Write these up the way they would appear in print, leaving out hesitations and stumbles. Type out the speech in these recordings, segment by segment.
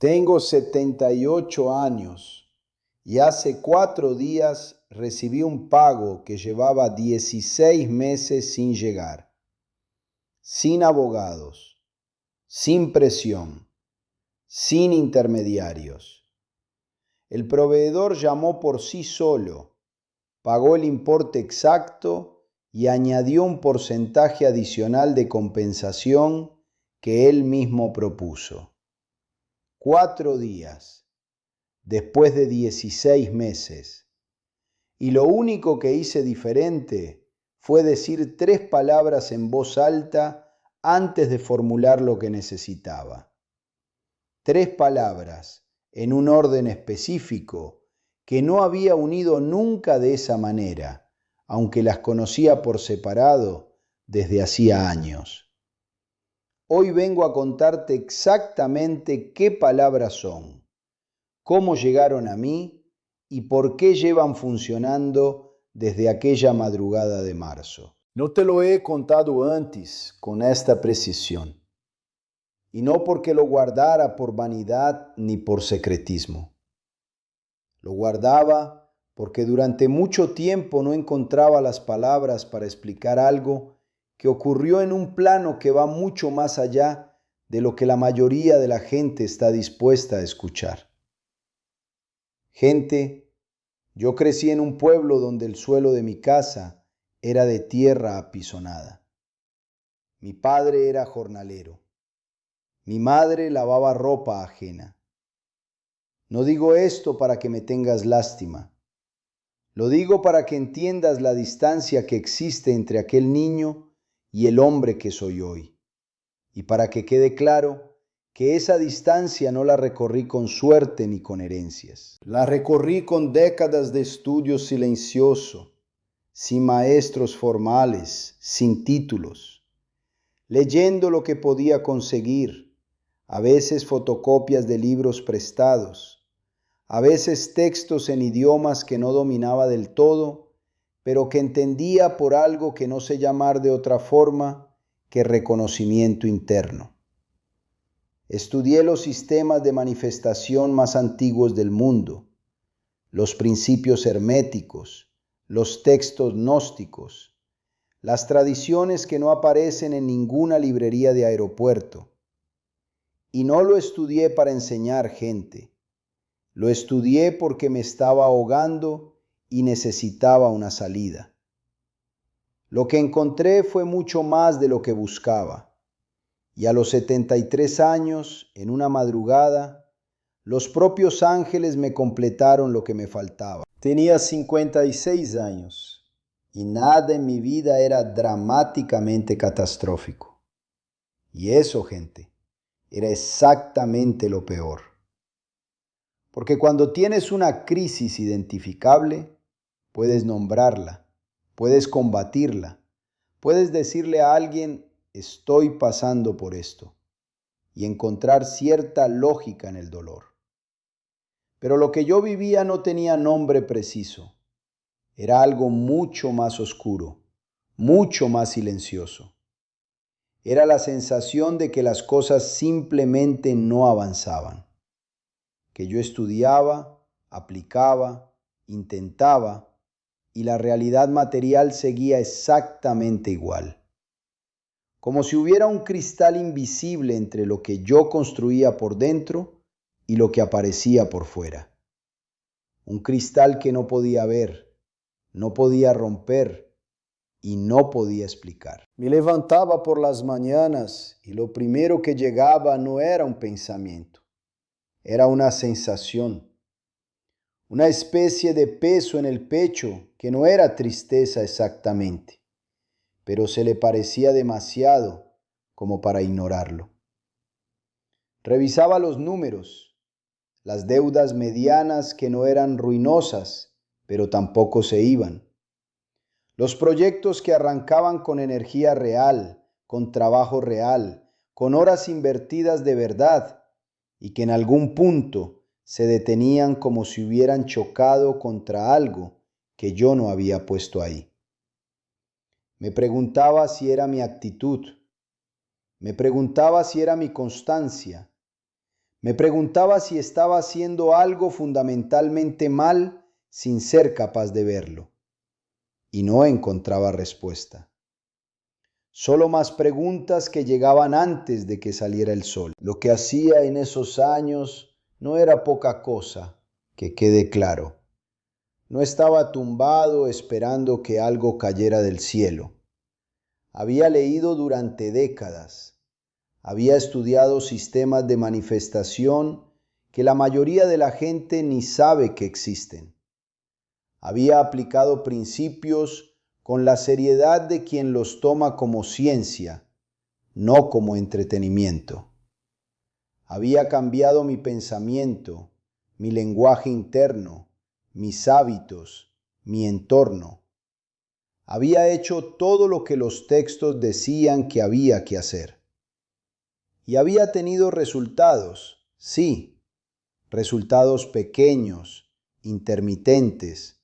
Tengo 78 años y hace 4 días recibí un pago que llevaba 16 meses sin llegar, sin abogados, sin presión, sin intermediarios. El proveedor llamó por sí solo, pagó el importe exacto y añadió un porcentaje adicional de compensación que él mismo propuso. 4 días, después de 16 meses. Y lo único que hice diferente fue decir 3 palabras en voz alta antes de formular lo que necesitaba. 3 palabras en un orden específico que no había unido nunca de esa manera, aunque las conocía por separado desde hacía años. Hoy vengo a contarte exactamente qué palabras son, cómo llegaron a mí y por qué llevan funcionando desde aquella madrugada de marzo. No te lo he contado antes con esta precisión, y no porque lo guardara por vanidad ni por secretismo. Lo guardaba porque durante mucho tiempo no encontraba las palabras para explicar algo que ocurrió en un plano que va mucho más allá de lo que la mayoría de la gente está dispuesta a escuchar. Gente, yo crecí en un pueblo donde el suelo de mi casa era de tierra apisonada. Mi padre era jornalero. Mi madre lavaba ropa ajena. No digo esto para que me tengas lástima. Lo digo para que entiendas la distancia que existe entre aquel niño y el hombre que soy hoy. Y para que quede claro que esa distancia no la recorrí con suerte ni con herencias. La recorrí con décadas de estudio silencioso, sin maestros formales, sin títulos, leyendo lo que podía conseguir, a veces fotocopias de libros prestados, a veces textos en idiomas que no dominaba del todo, pero que entendía por algo que no sé llamar de otra forma que reconocimiento interno. Estudié los sistemas de manifestación más antiguos del mundo, los principios herméticos, los textos gnósticos, las tradiciones que no aparecen en ninguna librería de aeropuerto. Y no lo estudié para enseñar gente, lo estudié porque me estaba ahogando y necesitaba una salida. Lo que encontré fue mucho más de lo que buscaba. Y a los 73 años, en una madrugada, los propios ángeles me completaron lo que me faltaba. Tenía 56 años y nada en mi vida era dramáticamente catastrófico. Y eso, gente, era exactamente lo peor. Porque cuando tienes una crisis identificable, puedes nombrarla, puedes combatirla, puedes decirle a alguien, estoy pasando por esto, y encontrar cierta lógica en el dolor. Pero lo que yo vivía no tenía nombre preciso. Era algo mucho más oscuro, mucho más silencioso. Era la sensación de que las cosas simplemente no avanzaban. Que yo estudiaba, aplicaba, intentaba, y la realidad material seguía exactamente igual. Como si hubiera un cristal invisible entre lo que yo construía por dentro y lo que aparecía por fuera. Un cristal que no podía ver, no podía romper y no podía explicar. Me levantaba por las mañanas y lo primero que llegaba no era un pensamiento, era una sensación. Una especie de peso en el pecho que no era tristeza exactamente, pero se le parecía demasiado como para ignorarlo. Revisaba los números, las deudas medianas que no eran ruinosas, pero tampoco se iban. Los proyectos que arrancaban con energía real, con trabajo real, con horas invertidas de verdad y que en algún punto se detenían como si hubieran chocado contra algo que yo no había puesto ahí. Me preguntaba si era mi actitud, me preguntaba si era mi constancia, Me preguntaba si estaba haciendo algo fundamentalmente mal sin ser capaz de verlo. Y no encontraba respuesta. Solo más preguntas que llegaban antes de que saliera el sol. Lo que hacía en esos años no era poca cosa, que quede claro. No estaba tumbado esperando que algo cayera del cielo. Había leído durante décadas. Había estudiado sistemas de manifestación que la mayoría de la gente ni sabe que existen. Había aplicado principios con la seriedad de quien los toma como ciencia, no como entretenimiento. Había cambiado mi pensamiento, mi lenguaje interno, mis hábitos, mi entorno. Había hecho todo lo que los textos decían que había que hacer. Y había tenido resultados, sí, resultados pequeños, intermitentes,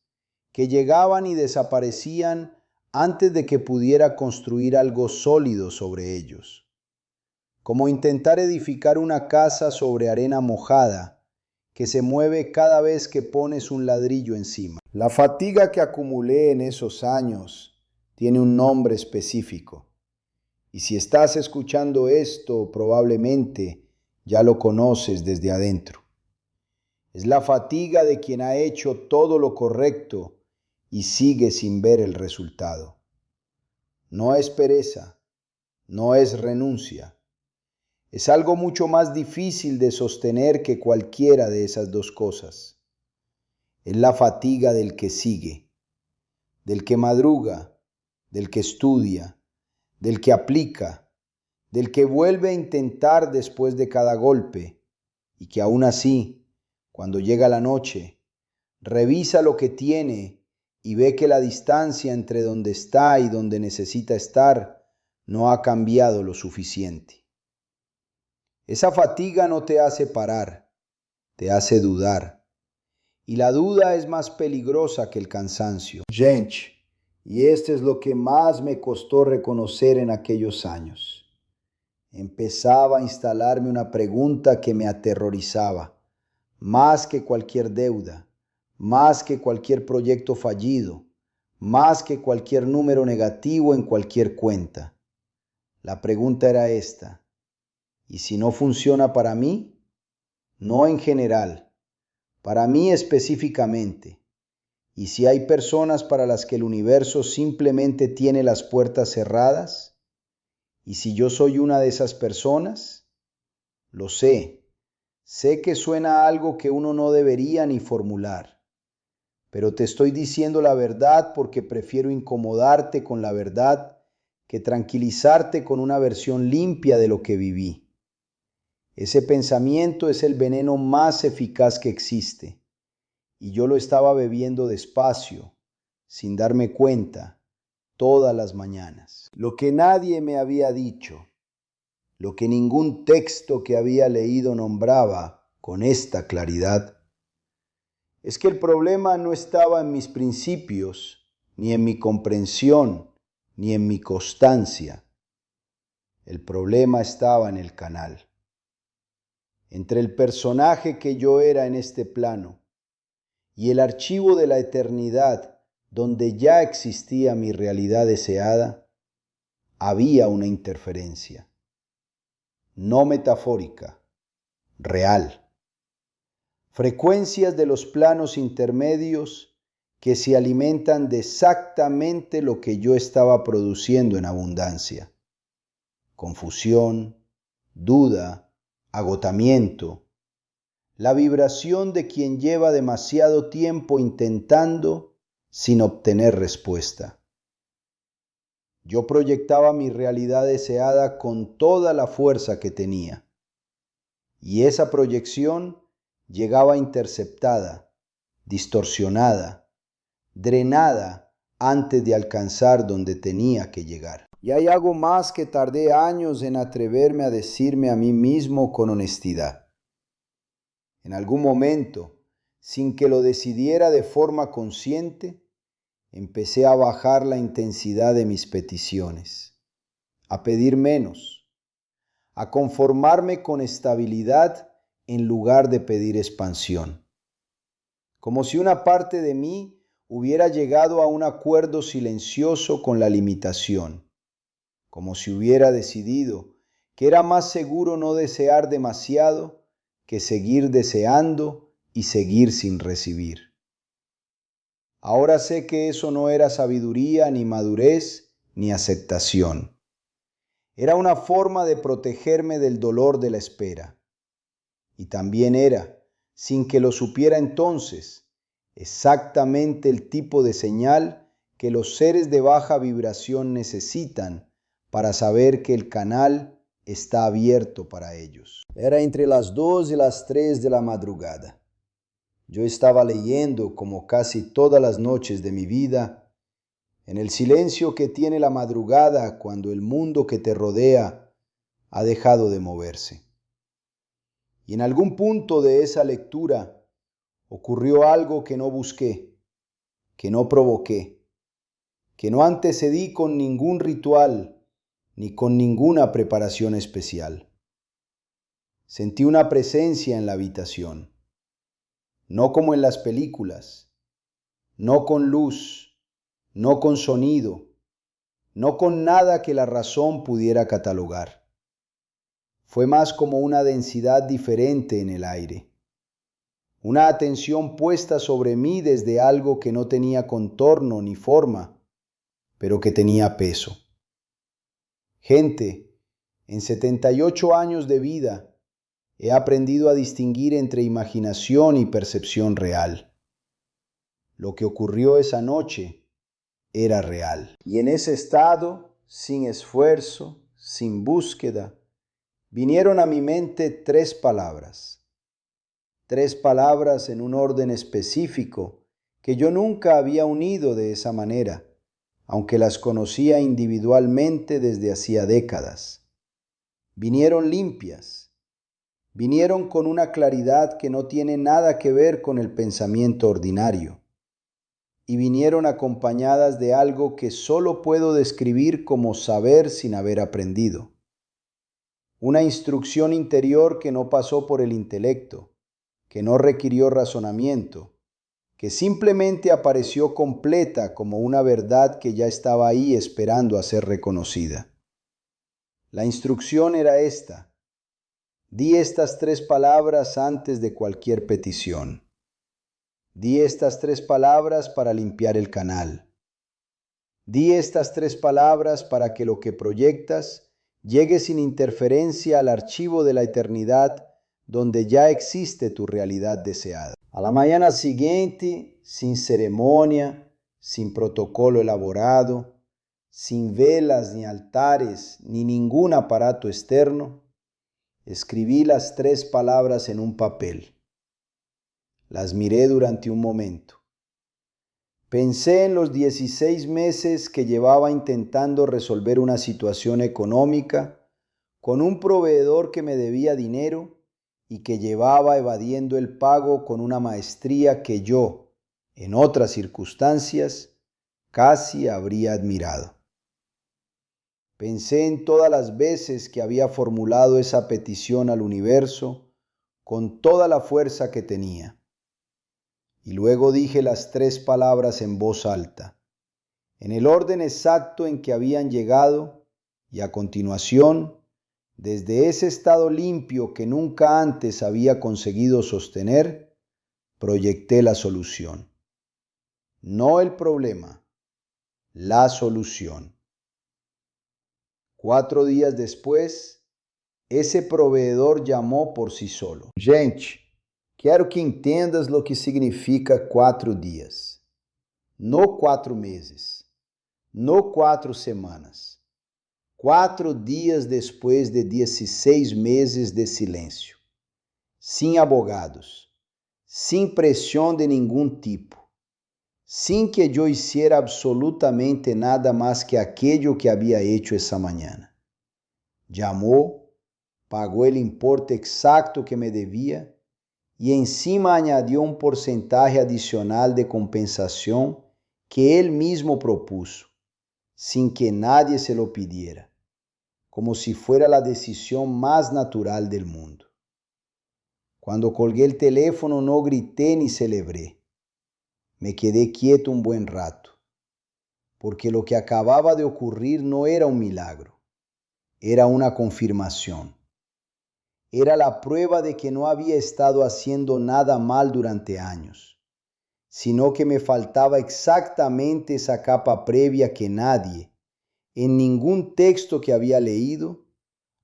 que llegaban y desaparecían antes de que pudiera construir algo sólido sobre ellos. Como intentar edificar una casa sobre arena mojada que se mueve cada vez que pones un ladrillo encima. La fatiga que acumulé en esos años tiene un nombre específico. Y si estás escuchando esto, probablemente ya lo conoces desde adentro. Es la fatiga de quien ha hecho todo lo correcto y sigue sin ver el resultado. No es pereza, no es renuncia. Es algo mucho más difícil de sostener que cualquiera de esas dos cosas. Es la fatiga del que sigue, del que madruga, del que estudia, del que aplica, del que vuelve a intentar después de cada golpe y que aún así, cuando llega la noche, revisa lo que tiene y ve que la distancia entre donde está y donde necesita estar no ha cambiado lo suficiente. Esa fatiga no te hace parar, te hace dudar. Y la duda es más peligrosa que el cansancio. Gente, y esto es lo que más me costó reconocer en aquellos años. Empezaba a instalarme una pregunta que me aterrorizaba, más que cualquier deuda, más que cualquier proyecto fallido, más que cualquier número negativo en cualquier cuenta. La pregunta era esta: ¿y si no funciona para mí? No en general, para mí específicamente. ¿Y si hay personas para las que el universo simplemente tiene las puertas cerradas? ¿Y si yo soy una de esas personas? Lo sé. Sé que suena a algo que uno no debería ni formular. Pero te estoy diciendo la verdad porque prefiero incomodarte con la verdad que tranquilizarte con una versión limpia de lo que viví. Ese pensamiento es el veneno más eficaz que existe. Y yo lo estaba bebiendo despacio, sin darme cuenta, todas las mañanas. Lo que nadie me había dicho, lo que ningún texto que había leído nombraba con esta claridad, es que el problema no estaba en mis principios, ni en mi comprensión, ni en mi constancia. El problema estaba en el canal. Entre el personaje que yo era en este plano y el archivo de la eternidad donde ya existía mi realidad deseada, había una interferencia. No metafórica, real. Frecuencias de los planos intermedios que se alimentan de exactamente lo que yo estaba produciendo en abundancia. Confusión, duda, agotamiento. La vibración de quien lleva demasiado tiempo intentando sin obtener respuesta. Yo proyectaba mi realidad deseada con toda la fuerza que tenía. Y esa proyección llegaba interceptada, distorsionada, drenada antes de alcanzar donde tenía que llegar. Y hay algo más que tardé años en atreverme a decirme a mí mismo con honestidad. En algún momento, sin que lo decidiera de forma consciente, empecé a bajar la intensidad de mis peticiones, a pedir menos, a conformarme con estabilidad en lugar de pedir expansión. Como si una parte de mí hubiera llegado a un acuerdo silencioso con la limitación, como si hubiera decidido que era más seguro no desear demasiado que seguir deseando y seguir sin recibir. Ahora sé que eso no era sabiduría, ni madurez, ni aceptación. Era una forma de protegerme del dolor de la espera. Y también era, sin que lo supiera entonces, exactamente el tipo de señal que los seres de baja vibración necesitan para saber que el canal está abierto para ellos. Era entre las 2 y las 3 de la madrugada. Yo estaba leyendo, como casi todas las noches de mi vida, en el silencio que tiene la madrugada cuando el mundo que te rodea ha dejado de moverse. Y en algún punto de esa lectura ocurrió algo que no busqué, que no provoqué, que no antecedí con ningún ritual ni con ninguna preparación especial. Sentí una presencia en la habitación, no como en las películas, no con luz, no con sonido, no con nada que la razón pudiera catalogar. Fue más como una densidad diferente en el aire, una atención puesta sobre mí desde algo que no tenía contorno ni forma, pero que tenía peso. Gente, en 78 años de vida, he aprendido a distinguir entre imaginación y percepción real. Lo que ocurrió esa noche era real. Y en ese estado, sin esfuerzo, sin búsqueda, vinieron a mi mente tres palabras en un orden específico que yo nunca había unido de esa manera, aunque las conocía individualmente desde hacía décadas. Vinieron limpias, vinieron con una claridad que no tiene nada que ver con el pensamiento ordinario, y vinieron acompañadas de algo que solo puedo describir como saber sin haber aprendido. Una instrucción interior que no pasó por el intelecto, que no requirió razonamiento, que simplemente apareció completa como una verdad que ya estaba ahí esperando a ser reconocida. La instrucción era esta: di estas tres palabras antes de cualquier petición. Di estas tres palabras para limpiar el canal. Di estas tres palabras para que lo que proyectas llegue sin interferencia al archivo de la eternidad donde ya existe tu realidad deseada. A la mañana siguiente, sin ceremonia, sin protocolo elaborado, sin velas ni altares ni ningún aparato externo, escribí las tres palabras en un papel. Las miré durante un momento. Pensé en los 16 meses que llevaba intentando resolver una situación económica con un proveedor que me debía dinero y que llevaba evadiendo el pago con una maestría que yo, en otras circunstancias, casi habría admirado. Pensé en todas las veces que había formulado esa petición al universo con toda la fuerza que tenía. Y luego dije las tres palabras en voz alta, en el orden exacto en que habían llegado, y a continuación, desde ese estado limpio que nunca antes había conseguido sostener, proyecté la solución. No el problema, la solución. 4 días después, ese proveedor llamó por sí solo. Gente, quero que entendas lo que significa 4 dias. No 4 meses, no 4 semanas. 4 dias después de 16 meses de silêncio. Sin abogados, sin presión de ningún tipo, sin que yo hiciera absolutamente nada más que aquello que había hecho esa mañana. Llamó, pagó el importe exacto que me debía y encima añadió un porcentaje adicional de compensación que él mismo propuso, sin que nadie se lo pidiera, como si fuera la decisión más natural del mundo. Cuando colgué el teléfono no grité ni celebré. Me quedé quieto un buen rato, porque lo que acababa de ocurrir no era un milagro, era una confirmación. Era la prueba de que no había estado haciendo nada mal durante años, sino que me faltaba exactamente esa capa previa que nadie, en ningún texto que había leído,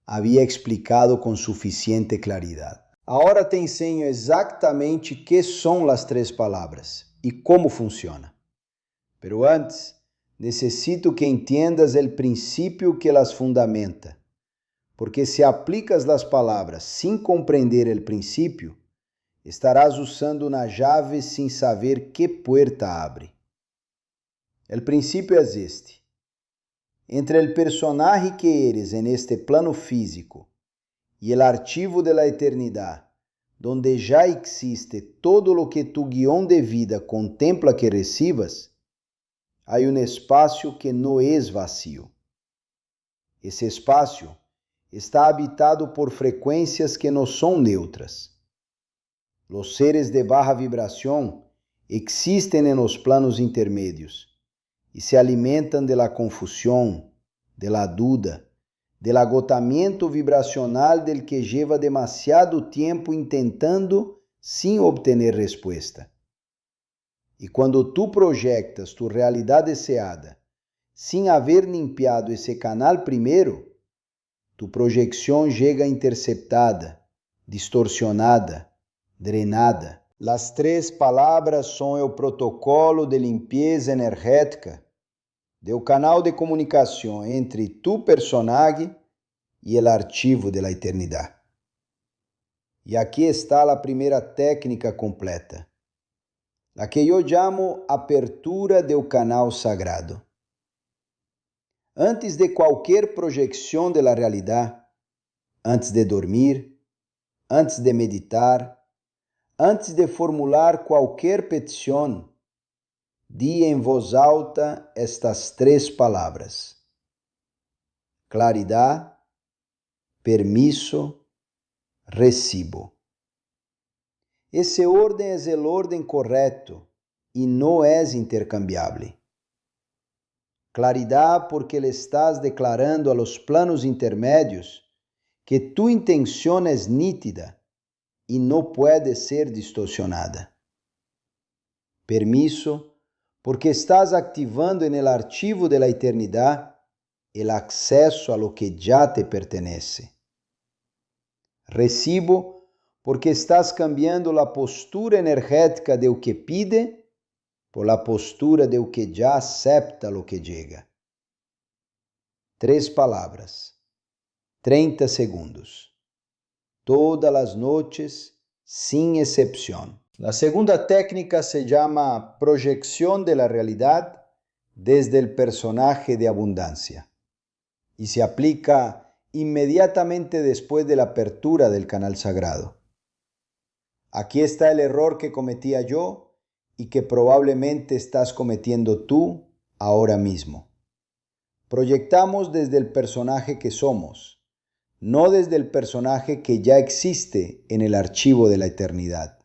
había explicado con suficiente claridad. Ahora te enseño exactamente qué son las 3 palabras y cómo funciona. Pero antes, necesito que entiendas el principio que las fundamenta, porque si aplicas las palabras sin comprender el principio, estarás usando una llave sin saber qué puerta abre. El principio es este. Entre el personaje que eres en este plano físico y el archivo de la eternidad, donde ya existe todo lo que tu guión de vida contempla que recibas, hay un espacio que no es vacío. Ese espacio está habitado por frecuencias que no son neutras. Los seres de baja vibración existen en los planos intermedios y se alimentan de la confusión, de la duda, del agotamiento vibracional del que lleva demasiado tiempo intentando sin obtener respuesta. Y cuando tú proyectas tu realidad deseada sin haber limpiado ese canal primero, tu proyección llega interceptada, distorsionada, drenada. Las 3 palabras son el protocolo de limpieza energética del canal de comunicación entre tu personaje y el archivo de la eternidad. Y aquí está la primera técnica completa, la que yo llamo apertura del canal sagrado. Antes de cualquier proyección de la realidad, antes de dormir, antes de meditar, antes de formular cualquier petición, di en voz alta estas 3 palabras: claridad, permiso, recibo. Ese orden es el orden correcto y no es intercambiable. Claridad porque le estás declarando a los planos intermedios que tu intención es nítida y no puede ser distorsionada. Permiso porque estás activando en el archivo de la eternidad el acceso a lo que ya te pertenece. Recibo porque estás cambiando la postura energética del que pide por la postura del que ya acepta lo que llega. 3 palabras, 30 segundos, todas las noches, sin excepción. La segunda técnica se llama proyección de la realidad desde el personaje de abundancia y se aplica inmediatamente después de la apertura del canal sagrado. Aquí está el error que cometía yo y que probablemente estás cometiendo tú ahora mismo. Proyectamos desde el personaje que somos, no desde el personaje que ya existe en el archivo de la eternidad.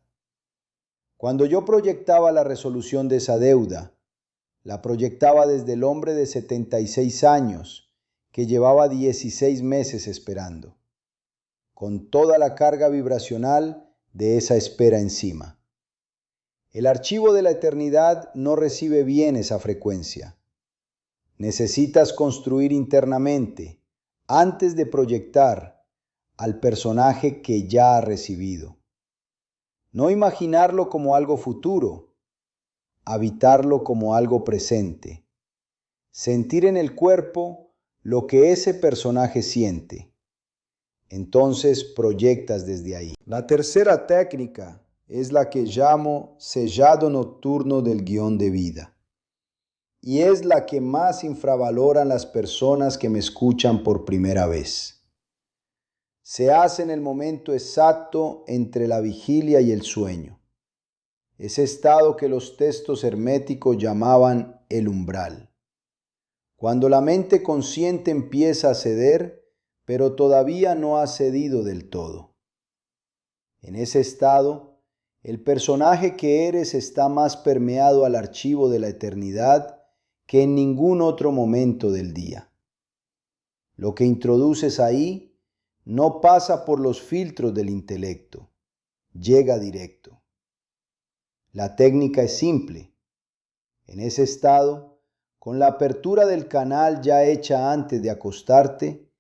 Cuando yo proyectaba la resolución de esa deuda, la proyectaba desde el hombre de 76 años que llevaba 16 meses esperando, con toda la carga vibracional de esa espera encima. El archivo de la eternidad no recibe bien esa frecuencia. Necesitas construir internamente, antes de proyectar, al personaje que ya ha recibido. No imaginarlo como algo futuro, habitarlo como algo presente. Sentir en el cuerpo lo que ese personaje siente. Entonces proyectas desde ahí. La tercera técnica es la que llamo sellado nocturno del guión de vida. Y es la que más infravaloran las personas que me escuchan por primera vez. Se hace en el momento exacto entre la vigilia y el sueño. Ese estado que los textos herméticos llamaban el umbral. Cuando la mente consciente empieza a ceder, pero todavía no ha cedido del todo. En ese estado, el personaje que eres está más permeado al archivo de la eternidad que en ningún otro momento del día. Lo que introduces ahí no pasa por los filtros del intelecto, llega directo. La técnica es simple. En ese estado, con la apertura del canal ya hecha antes de acostarte,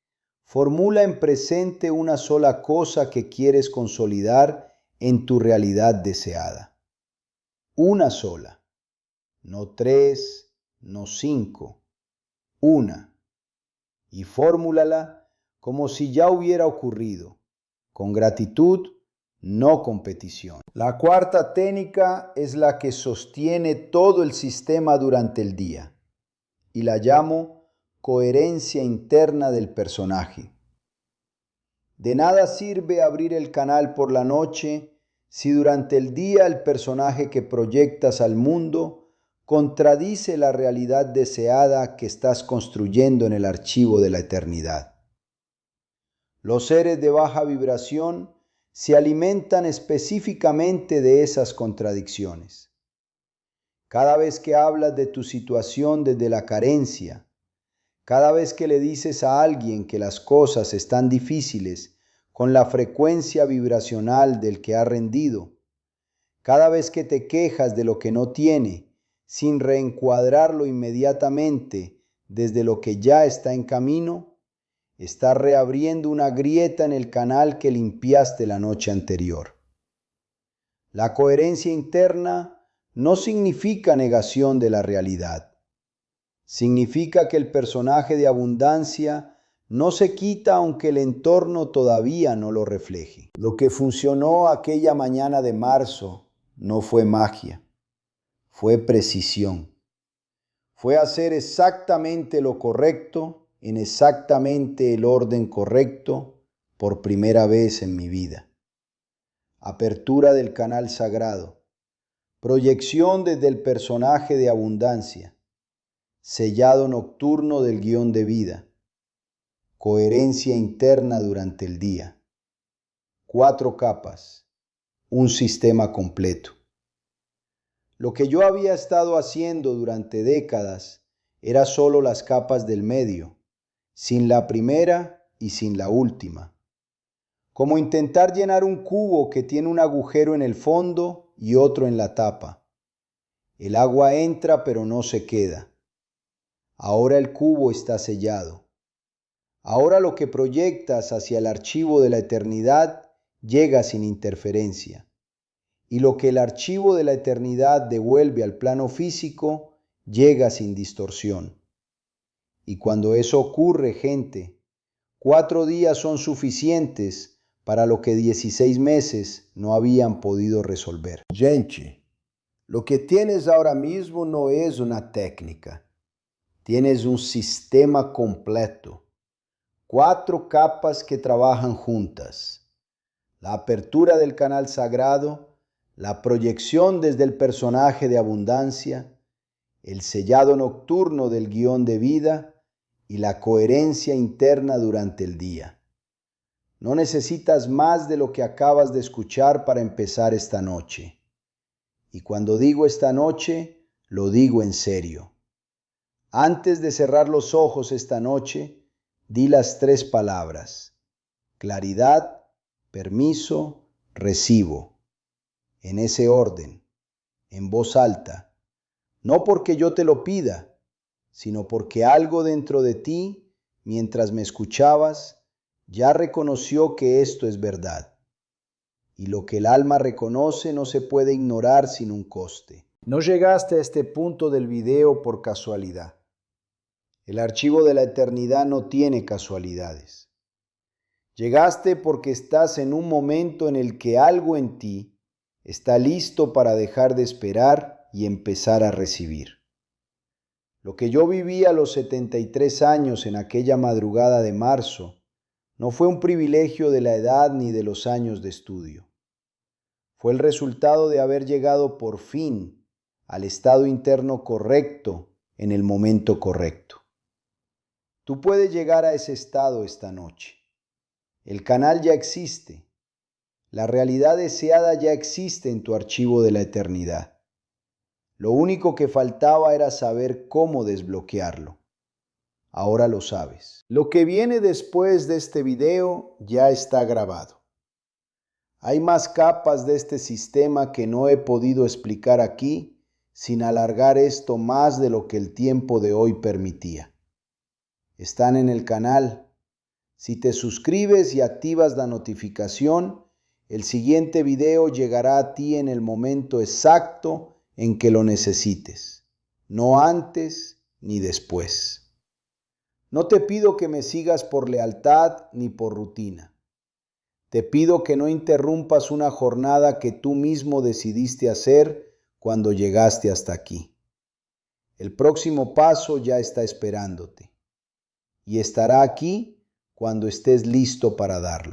formula en presente una sola cosa que quieres consolidar en tu realidad deseada. Una sola, no 3, no 5, una. Y fórmulala como si ya hubiera ocurrido, con gratitud, no con petición. La cuarta técnica es la que sostiene todo el sistema durante el día y la llamo coherencia interna del personaje. De nada sirve abrir el canal por la noche si durante el día el personaje que proyectas al mundo contradice la realidad deseada que estás construyendo en el archivo de la eternidad. Los seres de baja vibración se alimentan específicamente de esas contradicciones. Cada vez que hablas de tu situación desde la carencia, cada vez que le dices a alguien que las cosas están difíciles con la frecuencia vibracional del que ha rendido, cada vez que te quejas de lo que no tiene, sin reencuadrarlo inmediatamente desde lo que ya está en camino, estás reabriendo una grieta en el canal que limpiaste la noche anterior. La coherencia interna no significa negación de la realidad. Significa que el personaje de abundancia no se quita aunque el entorno todavía no lo refleje. Lo que funcionó aquella mañana de marzo no fue magia, fue precisión. Fue hacer exactamente lo correcto en exactamente el orden correcto por primera vez en mi vida. Apertura del canal sagrado, proyección desde el personaje de abundancia, sellado nocturno del guión de vida, coherencia interna durante el día, 4 capas, un sistema completo. Lo que yo había estado haciendo durante décadas era solo las capas del medio, sin la primera y sin la última. Como intentar llenar un cubo que tiene un agujero en el fondo y otro en la tapa. El agua entra pero no se queda. Ahora el cubo está sellado. Ahora lo que proyectas hacia el archivo de la eternidad llega sin interferencia. Y lo que el archivo de la eternidad devuelve al plano físico llega sin distorsión. Y cuando eso ocurre, gente, 4 días son suficientes para lo que 16 meses no habían podido resolver. Gente, lo que tienes ahora mismo no es una técnica. Tienes un sistema completo. 4 capas que trabajan juntas. La apertura del canal sagrado, la proyección desde el personaje de abundancia, el sellado nocturno del guión de vida y la coherencia interna durante el día. No necesitas más de lo que acabas de escuchar para empezar esta noche. Y cuando digo esta noche, lo digo en serio. Antes de cerrar los ojos esta noche, di las 3 palabras: claridad, permiso, recibo. En ese orden, en voz alta. No porque yo te lo pida, sino porque algo dentro de ti, mientras me escuchabas, ya reconoció que esto es verdad. Y lo que el alma reconoce no se puede ignorar sin un coste. No llegaste a este punto del video por casualidad. El archivo de la eternidad no tiene casualidades. Llegaste porque estás en un momento en el que algo en ti está listo para dejar de esperar y empezar a recibir. Lo que yo viví a los 73 años en aquella madrugada de marzo no fue un privilegio de la edad ni de los años de estudio. Fue el resultado de haber llegado por fin al estado interno correcto en el momento correcto. Tú puedes llegar a ese estado esta noche. El canal ya existe. La realidad deseada ya existe en tu archivo de la eternidad. Lo único que faltaba era saber cómo desbloquearlo. Ahora lo sabes. Lo que viene después de este video ya está grabado. Hay más capas de este sistema que no he podido explicar aquí sin alargar esto más de lo que el tiempo de hoy permitía. Están en el canal. Si te suscribes y activas la notificación, el siguiente video llegará a ti en el momento exacto en que lo necesites, no antes ni después. No te pido que me sigas por lealtad ni por rutina. Te pido que no interrumpas una jornada que tú mismo decidiste hacer cuando llegaste hasta aquí. El próximo paso ya está esperándote y estará aquí cuando estés listo para darlo.